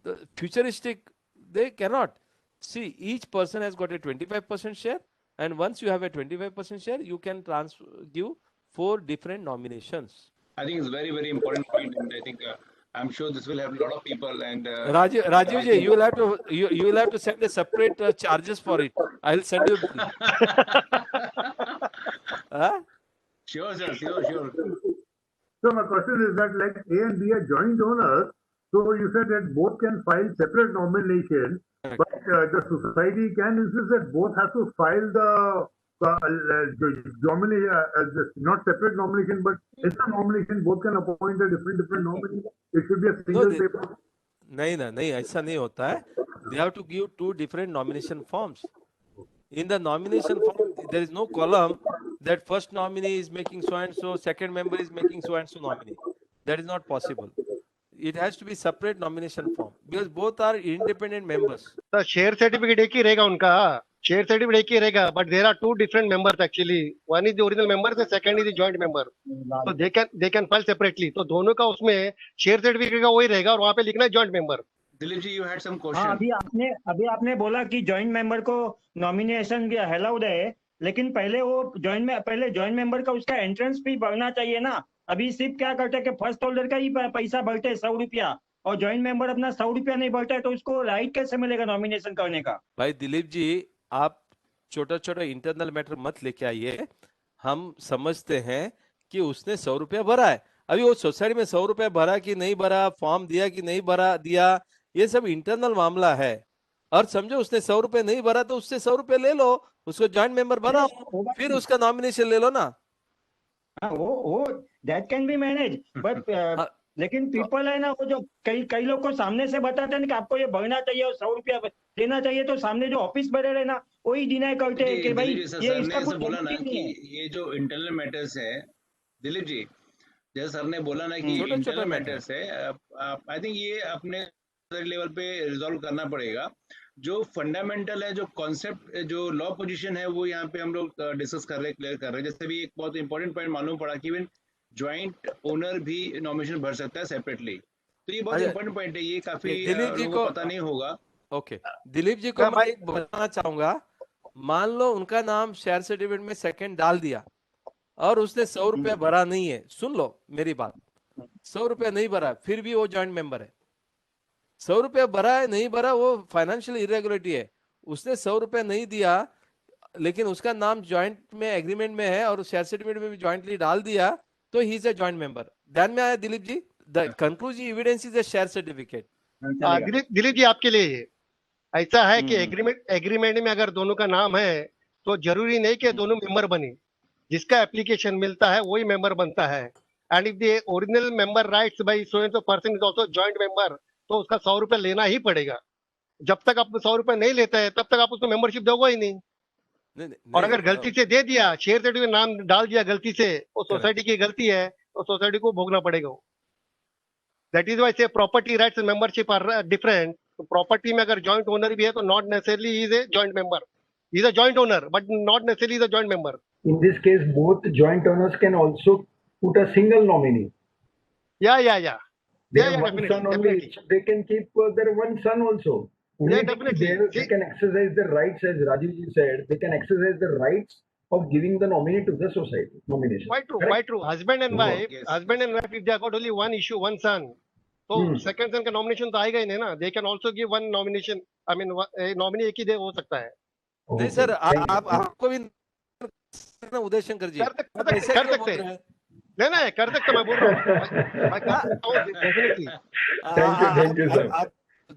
The futuristic, they cannot. See, each person has got a 25% share, and once you have a 25% share, you can give 4 different nominations. I think it's very, very important point, and I think I'm sure this will help a lot of people. And Rajiv ji, you will have to send a separate charges for it. I'll send you bill. Huh? Sure, sir. Sure. So my question is that like A and B are joint owners, so you said that both can file separate nomination, but the society can insist that both have to file the nomination, not separate nomination, but it's a nomination. Both can appoint a different nominee. It should be a single paper. नहीं ऐसा नहीं होता है. They have to give two different nomination forms. In the nomination form, there is no column that first nominee is making so and so, second member is making so and so nominee. That is not possible. It has to be separate nomination form because both are independent members. The share certificate एक ही रहेगा उनका. Share certificate एक ही रहेगा, but there are two different members actually. One is the original member, the second is the joint member. So they can file separately. तो दोनों का उसमें share certificate का वही रहेगा और वहाँ पे लिखना है joint member. Dilip ji, you had some question. हाँ, अभी आपने बोला कि जॉइंट मेंबर को नॉमिनेशन अलाउड है, लेकिन पहले वो जॉइंट मेंबर का उसका एंट्रेंस फी भरना चाहिए ना. अभी सिर्फ क्या करते हैं कि फर्स्ट होल्डर का ही पैसा भरते हैं 100 रुपया, और जॉइंट मेंबर अपना 100 रुपया नहीं भरता है, तो उसको राइट कैसे मिलेगा नॉमिनेशन करने का? भाई दिलीप जी, आप छोटा इंटरनल मैटर मत लेके आइए. हम समझते हैं कि उसने 100 रुपया भरा है. अभी वो सोसाइटी में 100 रुपया भरा कि नहीं भरा, फॉर्म दिया कि नहीं भरा दिया, ये सब इंटरनल मामला है. और समझो उसने 100 रुपए नहीं भरा तो उससे 100 रुपए ले लो, उसको जॉइंट मेंबर बनाओ, फिर उसका नॉमिनेशन ले लो ना. वो that can be manage, but लेकिन पीपल है ना, वो जो कई लोग को सामने से बताते हैं कि आपको ये भरना चाहिए और 100 रुपया देना चाहिए, तो सामने जो ऑफिस भरे रहे ना वही डिनाई करते हैं कि भाई ये इसका कुछ बोला ना कि ये जो इंटरनल मैटर्स है, दिलीप जी जैसे सर ने बोला ना कि इंटरनल मैटर्स है, आई थिंक ये अपने लेवल पे रिजॉल्व करना पड़ेगा. जो फंडामेंटल है, जो कॉन्सेप्ट, जो लॉ पोजीशन है, वो यहाँ पे हम लोग डिस्कस कर रहे हैं, क्लियर कर रहे हैं. जैसे भी एक बहुत इंपॉर्टेंट पॉइंट मालूम पड़ा कि इवन ज्वाइंट ओनर भी नॉमिनेशन भर सकता है सेपरेटली. तो ये बहुत इंपॉर्टेंट पॉइंट है, ये काफी लोगों को पता नहीं होगा. ओके, दिलीप जी को मैं एक बताना चाहूंगा. मान लो उनका नाम शेयर सर्टिफिकेट में सेकंड डाल दिया और उसने 100 रुपया भरा नहीं है. सुन लो मेरी बात, 100 रुपया नहीं भरा, फिर भी वो ज्वाइंट मेंबर है. 100 रुपया भरा है नहीं भरा वो फाइनेंशियल इरेगुलरिटी है. उसने 100 रुपया नहीं दिया, लेकिन उसका नाम ज्वाइंट में एग्रीमेंट में है और शेयर सर्टिफिकेट में भी ज्वाइंटली डाल दिया, तो he is a joint member. ध्यान में आया Dilip ji? The conclusive evidence is a share certificate. Dilip ji आपके लिए ऐसा है कि एग्रीमेंट में अगर दोनों का नाम है तो जरूरी नहीं कि दोनों मेंबर बने. जिसका एप्लीकेशन मिलता है वही मेंबर बनता है. And if the original member writes by so and so person is also joint member, तो उसका 100 रुपया लेना ही पड़ेगा. जब तक आप 100 रुपया नहीं लेते हैं तब तक आप उसको मेंबरशिप दोगे ही नहीं. और अगर गलती से दे दिया, शेयर सर्टिफिकेट नाम डाल दिया गलती से, वो सोसाइटी की गलती है, तो सोसाइटी को भोगना पड़ेगा. That is why say property rights and membership are different. तो प्रॉपर्टी में अगर जॉइंट ओनर भी है तो not necessarily he is a joint member. He is a joint owner but not necessarily is a joint member. In this case, both joint owners can also put a single nominee. Yeah. They have one son only. They can keep their one son also. Yeah, definitely. They can exercise their rights, as Rajiv ji said. They can exercise the rights of giving the nominee to the society. Nomination. Quite true. Husband and wife, if they have got only one issue, one son, so second son का nomination तो आएगा ही नहीं ना. They can also give one nomination. I mean, nominee एक ही दे हो सकता है. नहीं सर, आपको भी उदय शंकर जी कर सकते हैं. नहीं कर सकते, मैं बोल रहा हूँ डेफिनेटली. Thank you, sir.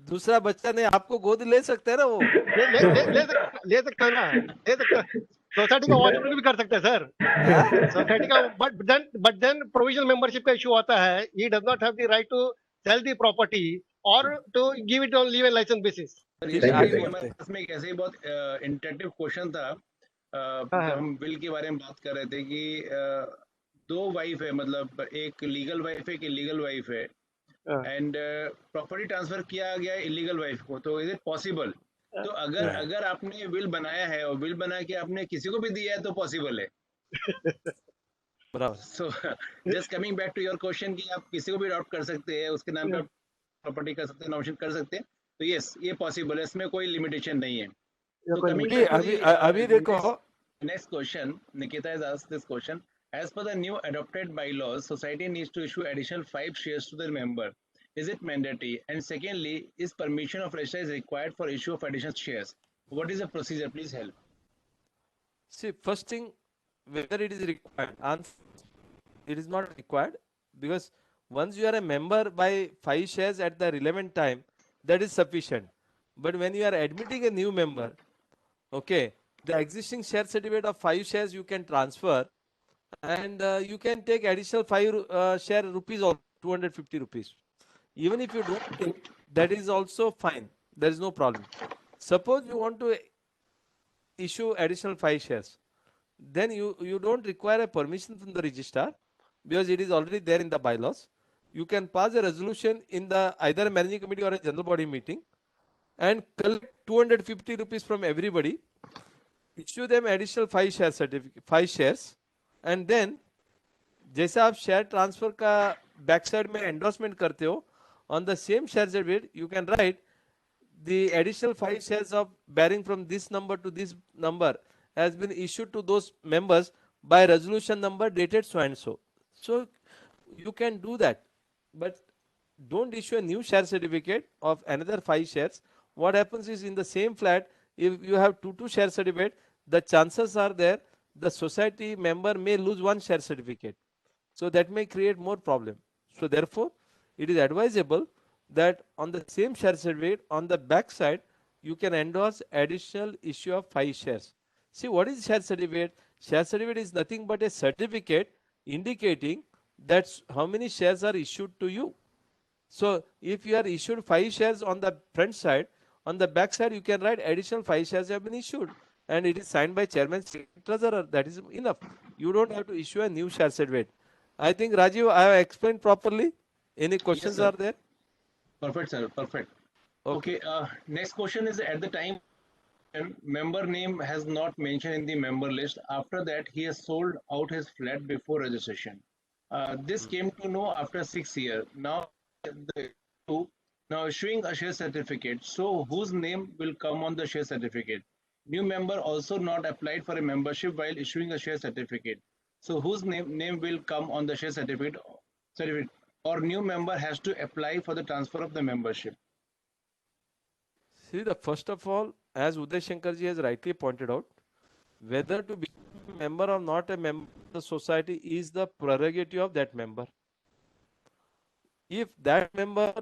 दूसरा बच्चा ने आपको गोद ले सकते हैं ना, वो ले सकता है ना, ले सकता. सोसाइटी का वॉचमैन भी कर सकते हैं सर. सोसाइटी का, बट देन प्रोविजनल मेंबरशिप का इशू आता है. He does not have the right to sell the property और to give it on leave and licence basis. इसमें कैसे ही बहुत इंटरेक्टिव क्वेश्चन था. हम बिल के बारे में बात कर रहे थे कि दो वाइफ है, मतलब एक लीगल वाइफ है, एक इलीगल वाइफ है, एंड प्रॉपर्टी ट्रांसफर किया गया है इलीगल वाइफ को. तो इज इट पॉसिबल? तो अगर आपने विल बनाया है और विल बना के आपने किसी को भी दिया है तो पॉसिबल है. So just coming back to your question कि आप किसी को भी अडॉप्ट कर सकते हैं, उसके नाम पे प्रॉपर्टी कर सकते हैं, नॉमिनेशन कर सकते हैं, तो यस ये पॉसिबल है, इसमें कोई लिमिटेशन नहीं है. अभी देखो, next question, Nikita has asked this question. As per the new adopted bylaws, society needs to issue additional 5 shares to the member. is it mandatory? And secondly, is permission of registrar is required for issue of additional shares? What is the procedure? Please help. See, first thing, whether it is required, answer, it is not required, because once you are a member by 5 shares at the relevant time, that is sufficient. But when you are admitting a new member, okay, the existing share certificate of 5 shares you can transfer, and you can take additional 5 share rupees or 250 rupees. Even if you don't take, that is also fine. There is no problem. Suppose you want to issue additional 5 shares, then you don't require a permission from the registrar, because it is already there in the bylaws. You can pass a resolution in the either a managing committee or a general body meeting and collect 250 rupees from everybody, issue them additional 5 share certificate, 5 shares, and then जैसे आप share transfer का back side में endorsement करते हो, on the same share certificate you can write the additional 5 shares of bearing from this number to this number has been issued to those members by resolution number dated so and so. So you can do that, but don't issue a new share certificate of another 5 shares. What happens is, in the same flat, if you have two share certificate, the chances are there the society member may lose 1 share certificate. So that may create more problem. So therefore, it is advisable that on the same share certificate, on the back side, you can endorse additional issue of 5 shares. See, what is share certificate? Share certificate is nothing but a certificate indicating that how many shares are issued to you. So if you are issued 5 shares on the front side, on the back side you can write additional 5 shares have been issued, and it is signed by chairman, treasurer. That is enough. You don't have to issue a new share certificate. I think, Rajiv, I have explained properly. Any questions Yes, are there? Perfect, sir. Perfect. Okay. Next question is, at the time member name has not mentioned in the member list. After that, he has sold out his flat before registration. This came to know after 6 years. Now issuing a share certificate. So whose name will come on the share certificate? New member also not applied for a membership while issuing a share certificate. So whose name will come on the share certificate? Or new member has to apply for the transfer of the membership? See, the first of all, as Uday Shankarji has rightly pointed out, whether to be a member or not a member of the society is the prerogative of that member. If that member,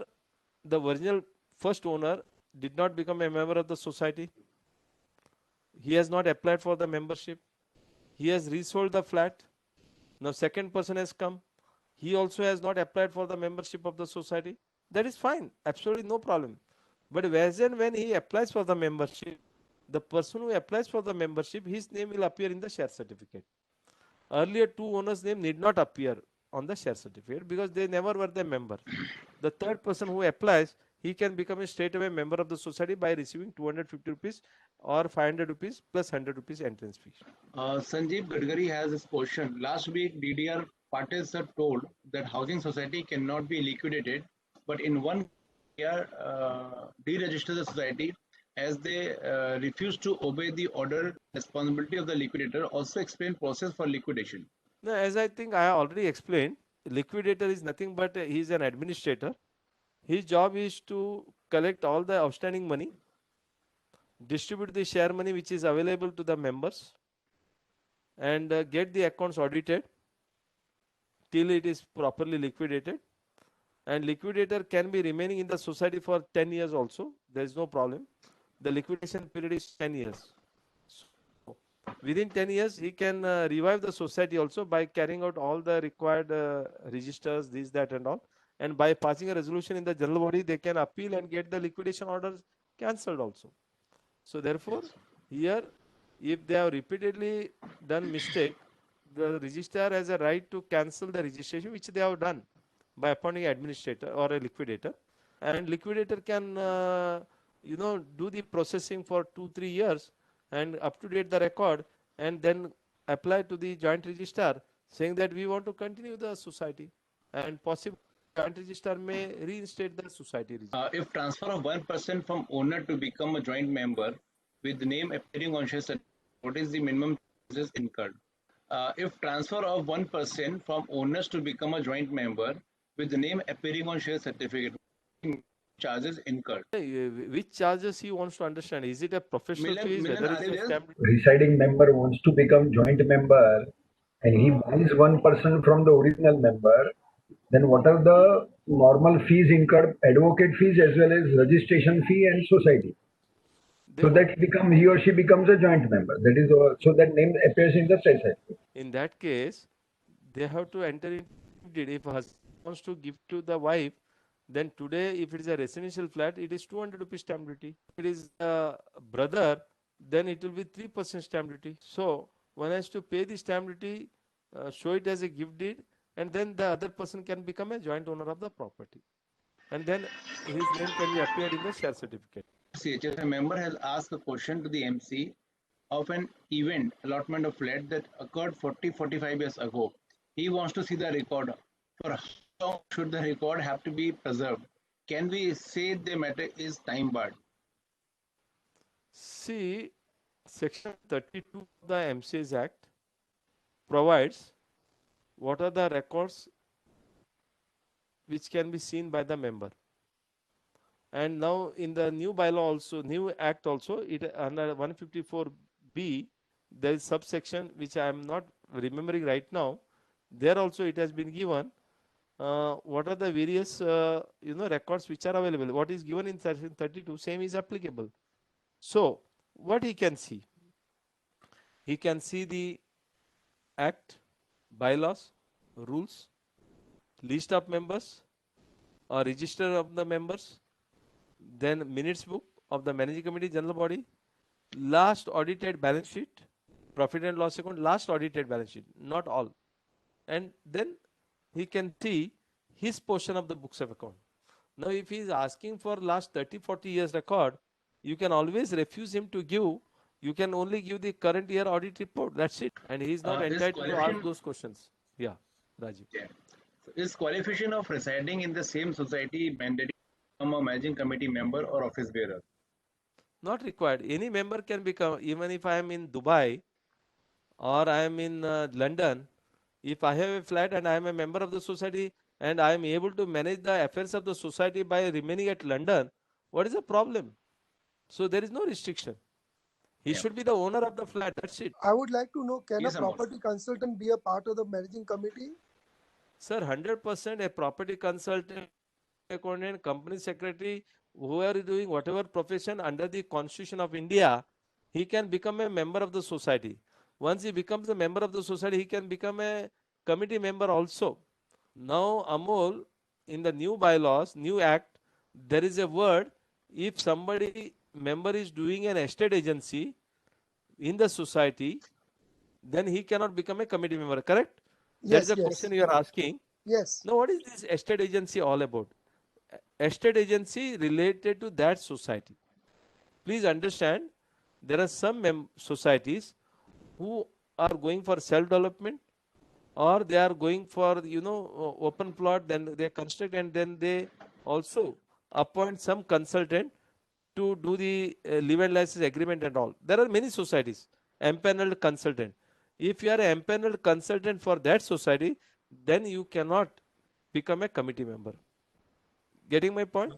the original first owner, did not become a member of the society, he has not applied for the membership, he has resold the flat, now second person has come, he also has not applied for the membership of the society, that is fine, absolutely no problem. But whereas when he applies for the membership, the person who applies for the membership, his name will appear in the share certificate. Earlier, 2 owners' name need not appear on the share certificate because they never were the member. The third person who applies, he can become a straight away member of the society by receiving 250 rupees or 500 rupees plus 100 rupees entrance fee. Sanjeev Gadgari has this question. Last week, DDR Patel sir told that housing society cannot be liquidated, but in one year, deregister the society as they refuse to obey the order. Responsibility of the liquidator. Also explain process for liquidation. No, as I think I already explained, liquidator is nothing but he is an administrator. His job is to collect all the outstanding money, distribute the share money which is available to the members, and get the accounts audited till it is properly liquidated. And liquidator can be remaining in the society for 10 years also. There is no problem. The liquidation period is 10 years. So within 10 years, he can revive the society also by carrying out all the required registers, this, that and all. And by passing a resolution in the general body, they can appeal and get the liquidation orders cancelled also. So therefore, here, if they have repeatedly done mistake, the registrar has a right to cancel the registration, which they have done by appointing an administrator or a liquidator. And liquidator can, do the processing for 2-3 years and up to date the record, and then apply to the joint registrar saying that we want to continue the society, and possibly joint registrar may reinstate the society. If transfer of 1% from owner to become a joint member with the name appearing on share certificate, what is the minimum charges incurred? If transfer of 1% from owners to become a joint member with the name appearing on share certificate, charges incurred. Which charges he wants to understand? Is it a professional fees? Milan, Whether are it's you a there? stamp? Residing member wants to become joint member and he buys 1% from the original member, then what are the normal fees incurred, advocate fees as well as registration fee and society? So that he or she becomes a joint member. That is so that name appears in the state certificate. In that case, they have to enter into it. If husband wants to give to the wife, then today, if it is a residential flat, it is 200 rupees stamp duty. If it is a brother, then it will be 3% stamp duty. So one has to pay the stamp duty, show it as a gift deed, and then the other person can become a joint owner of the property. And then his name can be appeared in the share certificate. CHS, a member has asked a question to the MC of an event allotment of flat that occurred 40-45 years ago. He wants to see the record. For how long should the record have to be preserved? Can we say the matter is time barred? See, Section 32 of the MCAs Act provides what are the records which can be seen by the member. And now in the new bylaw also, new act also, it under 154B, there is subsection which I am not remembering right now. There also it has been given what are the various records which are available. What is given in section 32, same is applicable. So what he can see? He can see the act, bylaws, rules, list of members, or register of the members, then minutes book of the managing committee general body, last audited balance sheet, profit and loss account, last audited balance sheet, not all. And then he can see his portion of the books of account. Now, if he is asking for last 30-40 years record, you can always refuse him to give. You can only give the current year audit report. That's it. And he is not entitled to ask those questions. Yeah, Rajiv. Yeah. So is qualification of residing in the same society mandated from a managing committee member or office bearer? Not required. Any member can become, even if I am in Dubai or I am in London, if I have a flat and I am a member of the society and I am able to manage the affairs of the society by remaining at London, what is the problem? So there is no restriction. He should be the owner of the flat. That's it. I would like to know, can Yes, a property consultant be a part of the managing committee? Sir, 100% a property consultant, accountant, company secretary, whoever is doing whatever profession under the Constitution of India, he can become a member of the society. Once he becomes a member of the society, he can become a committee member also. Now, Amol, in the new bylaws, new act, there is a word, if somebody member is doing an estate agency in the society, then he cannot become a committee member, correct? Yes, That is the question you are asking. Yes. Now, what is this estate agency all about? Estate agency related to that society. Please understand, there are some societies who are going for self-development, or they are going for open plot, then they construct, and then they also appoint some consultant to do the live and license agreement and all. There are many societies, empaneled consultant. If you are an empaneled consultant for that society, then you cannot become a committee member. Getting my point?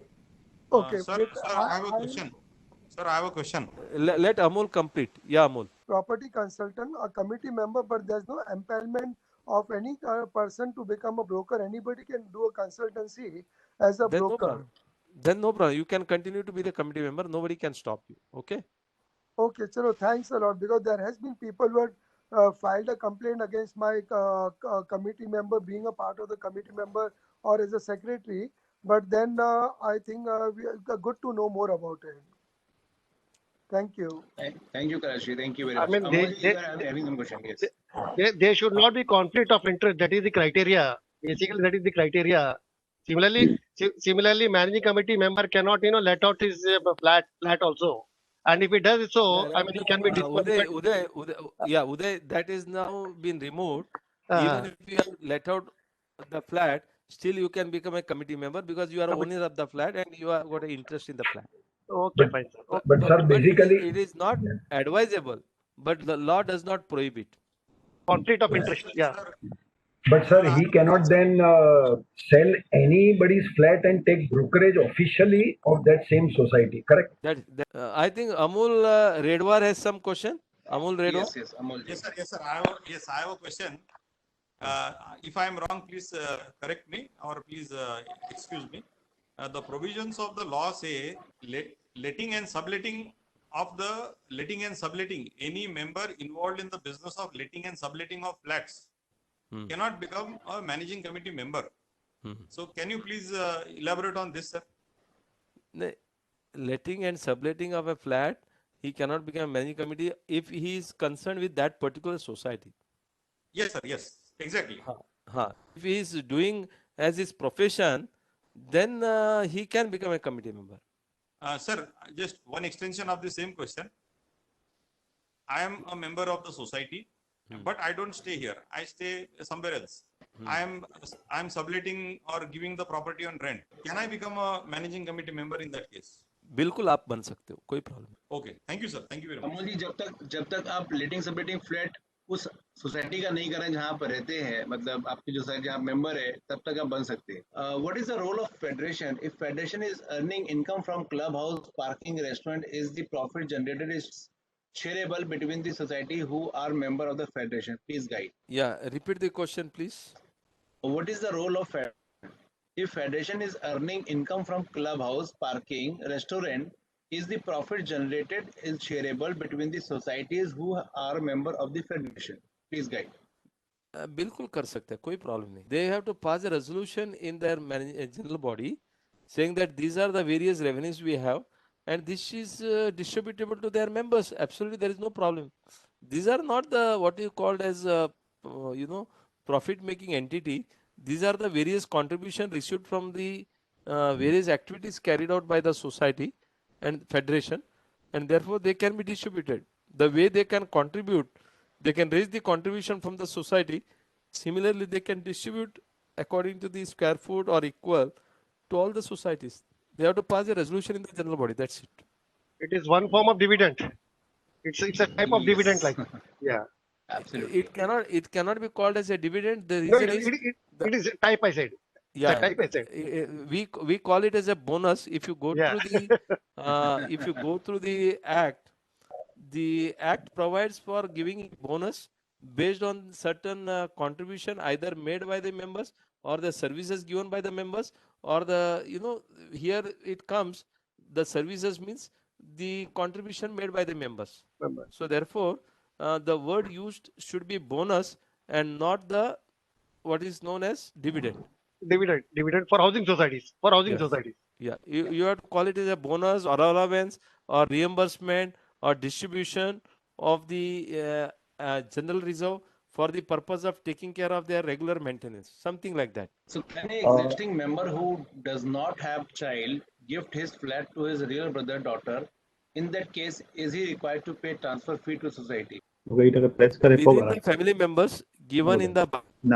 Okay. Sir, I have a question. Sir, I have a question. Let Amol complete. Yeah, Amol. Property consultant, a committee member, but there's no empowerment of any person to become a broker. Anybody can do a consultancy as a broker. Then no problem. You can continue to be the committee member. Nobody can stop you. Okay? Okay, chalo, thanks a lot, because there has been people who had filed a complaint against my committee member being a part of the committee member or as a secretary. But then I think we are good to know more about it. Thank you. Thank you, Karashi. Thank you very much. I mean, you are having some question. Yes. There should not be conflict of interest. That is the criteria. Basically, that is the criteria. Similarly, managing committee member cannot, let out his flat also. And if he does so, I mean, it can be disqualified. Uday, that is now been removed. Even if you have let out the flat, still you can become a committee member because you are owner of the flat and you have got an interest in the flat. Okay, fine. But sir, basically, it is not advisable, but the law does not prohibit. Conflict of interest, yeah. But sir, he cannot then sell anybody's flat and take brokerage officially of that same society, correct? I think Amul Redwar has some question. Amul Redwar. Yes, Amol. Yes, sir. Yes, sir. I have a question. If I am wrong, please correct me, or please excuse me. The provisions of the law say letting and subletting any member involved in the business of letting and subletting of flats cannot become a managing committee member. So can you please elaborate on this, sir? Letting and subletting of a flat, he cannot become a managing committee if he is concerned with that particular society. Yes, sir. Yes, exactly. If he is doing as his profession, then he can become a committee member. Sir, just one extension of the same question. I am a member of the society, but I don't stay here. I stay somewhere else. I am subletting or giving the property on rent. Can I become a managing committee member in that case? बिल्कुल आप बन सकते हो, कोई problem. Okay, thank you, sir. Thank you very much. Amol ji, जब तक आप letting subletting flat उस सोसाइटी का नहीं कर रहे हैं जहाँ पर रहते हैं, मतलब आपकी जो सोसाइटी जहाँ मेंबर है, तब तक आप बन सकते हैं। What is the role of federation? If federation is earning income from club house, parking, restaurant, is the profit generated is shareable between the society who are member of the federation? Please guide. Yeah, repeat the question, please. What is the role of federation? If federation is earning income from clubhouse, parking, restaurant, is the profit generated is shareable between the societies who are member of the federation? Please guide. बिल्कुल कर सकते हैं, कोई problem नहीं। They have to pass a resolution in their general body saying that these are the various revenues we have and this is distributable to their members. Absolutely, there is no problem. These are not the what you called as profit making entity. These are the various contribution received from the various activities carried out by the society and federation, and therefore they can be distributed. The way they can contribute, they can raise the contribution from the society. Similarly, they can distribute according to the square foot or equal to all the societies. They have to pass a resolution in the general body. That's it. It is one form of dividend. It's a type of dividend, like yeah. Absolutely. It cannot be called as a dividend. The No, reason it is type, I said. Yeah, type, I said. we call it as a bonus. If you go through the if you go through the act provides for giving bonus based on certain contribution either made by the members or the services given by the members, or the here it comes the services means the contribution made by the members. So therefore the word used should be bonus and not the what is known as dividend. Dividend for housing societies. Societies. Yeah, you have to call it as a bonus or allowance or reimbursement or distribution of the general reserve for the purpose of taking care of their regular maintenance, something like that. So can an existing member who does not have child gift his flat to his real brother, daughter? In that case, is he required to pay transfer fee to society? Within the family members given in the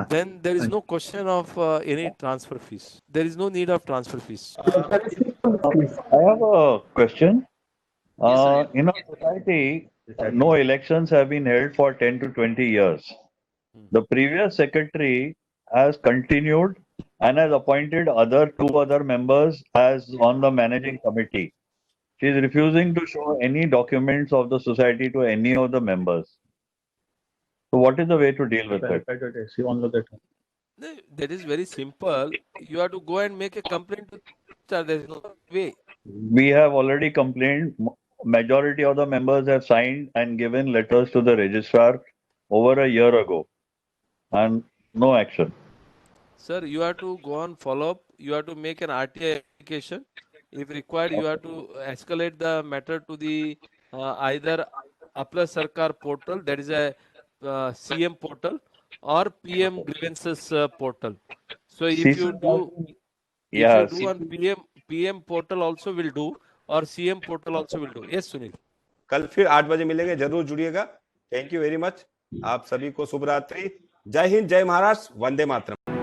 then there is no question of any transfer fees. There is no need of transfer fees. I have a question. In our society, no elections have been held for 10 to 20 years. The previous secretary has continued and has appointed two other members as on the managing committee. She is refusing to show any documents of the society to any of the members. So what is the way to deal with it? That is very simple. You have to go and make a complaint to HR. There is no way. We have already complained. Majority of the members have signed and given letters to the registrar over a year ago, and no action. Sir, you have to go on follow up. You have to make an RTI application. If required, you have to escalate the matter to the either Apla Sarkar portal, that is a CM portal, or PM grievances portal. So if you do on PM portal also will do, और CM portal also will do. Yes, Sunil. कल फिर 8 बजे मिलेंगे, जरूर जुड़िएगा। Thank you very much. आप सभी को शुभ रात्रि। जय हिंद, जय महाराष्ट्र, वंदे मातरम।